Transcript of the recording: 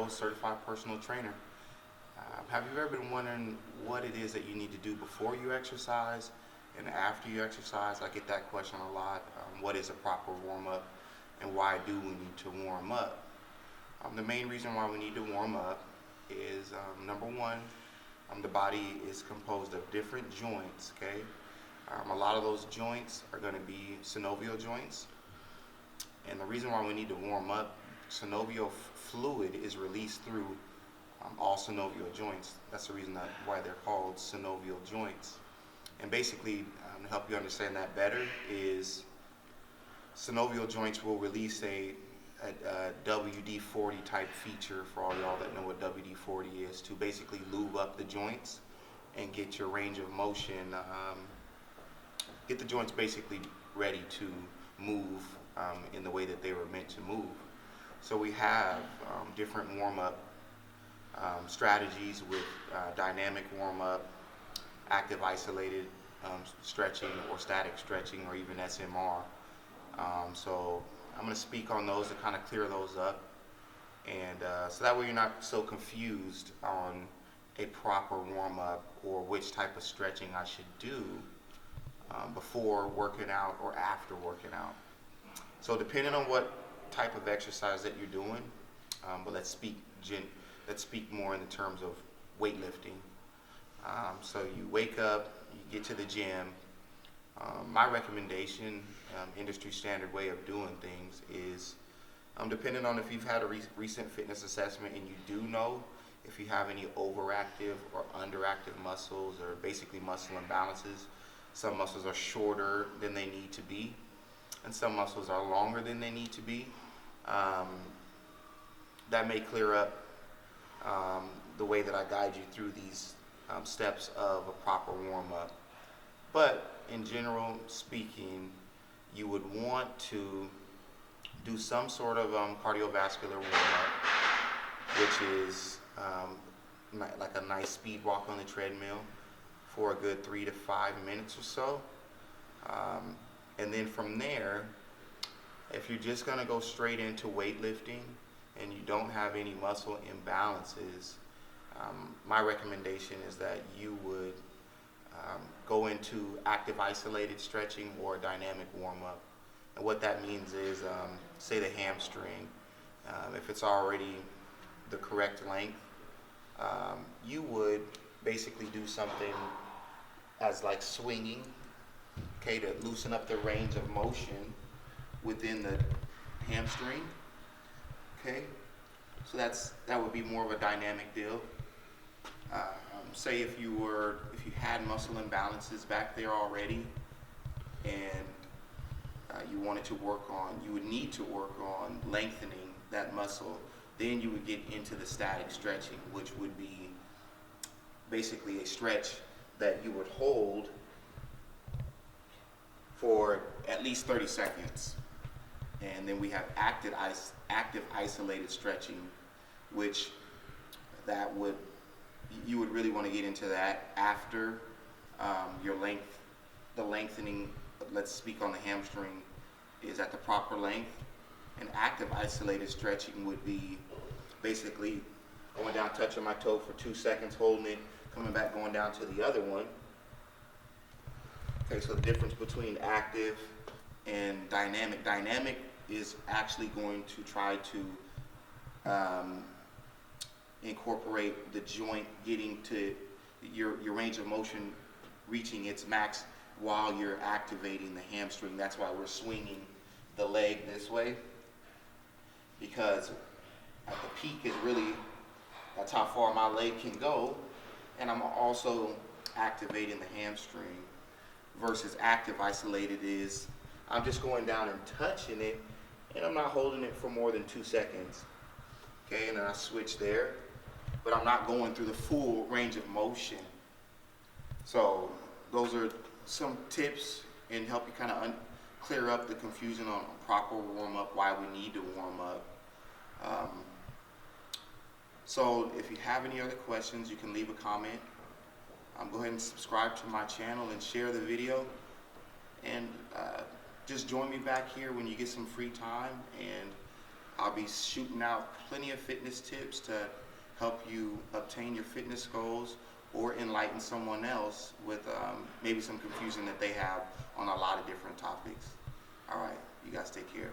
Certified Personal Trainer. Have you ever been wondering what it is that you need to do before you exercise and after you exercise? I get that question a lot. What is a proper warm-up and why do we need to warm up? The main reason why we need to warm up is number one, the body is composed of different joints, okay? A lot of those joints are going to be synovial joints. And the reason why we need to warm up, synovial fluid is released through all synovial joints. That's the reason why they're called synovial joints. And basically, to help you understand that better, is synovial joints will release a WD-40 type feature, for all y'all that know what WD-40 is, to basically lube up the joints and get your range of motion, get the joints basically ready to move in the way that they were meant to move. So we have different warm-up strategies with dynamic warm-up, active isolated stretching, or static stretching, or even SMR. So I'm going to speak on those to kind of clear those up, and so that way you're not so confused on a proper warm-up or which type of stretching I should do before working out or after working out. So depending on what type of exercise that you're doing, but let's speak more in the terms of weightlifting. So you wake up, you get to the gym. My recommendation, industry standard way of doing things is, depending on if you've had a recent fitness assessment and you do know if you have any overactive or underactive muscles, or basically muscle imbalances. Some muscles are shorter than they need to be, and some muscles are longer than they need to be. That may clear up the way that I guide you through these steps of a proper warm-up. But in general speaking, you would want to do some sort of cardiovascular warm-up, which is like a nice speed walk on the treadmill for a good 3 to 5 minutes or so. And then from there, if you're just going to go straight into weightlifting and you don't have any muscle imbalances, my recommendation is that you would go into active isolated stretching or dynamic warm-up. And what that means is, say the hamstring, if it's already the correct length, you would basically do something as like swinging, okay, to loosen up the range of motion within the hamstring, okay? So that would be more of a dynamic deal. Say if you had muscle imbalances back there already, and you would need to work on lengthening that muscle, then you would get into the static stretching, which would be basically a stretch that you would hold for at least 30 seconds. And then we have active isolated stretching, which you would really want to get into that after the lengthening, let's speak on the hamstring, is at the proper length. And active isolated stretching would be basically going down, touching my toe for 2 seconds, holding it, coming back, going down to the other one. Okay, so the difference between active and dynamic. Dynamic is actually going to try to incorporate the joint getting to your range of motion, reaching its max while you're activating the hamstring. That's why we're swinging the leg this way, because at the peak that's how far my leg can go, and I'm also activating the hamstring. Versus active isolated is I'm just going down and touching it, and I'm not holding it for more than 2 seconds. Okay, and then I switch there, but I'm not going through the full range of motion. So those are some tips and help you kind of clear up the confusion on proper warm-up, why we need to warm up. So if you have any other questions, you can leave a comment. Go ahead and subscribe to my channel and share the video. And just join me back here when you get some free time, and I'll be shooting out plenty of fitness tips to help you obtain your fitness goals or enlighten someone else with maybe some confusion that they have on a lot of different topics. All right, you guys take care.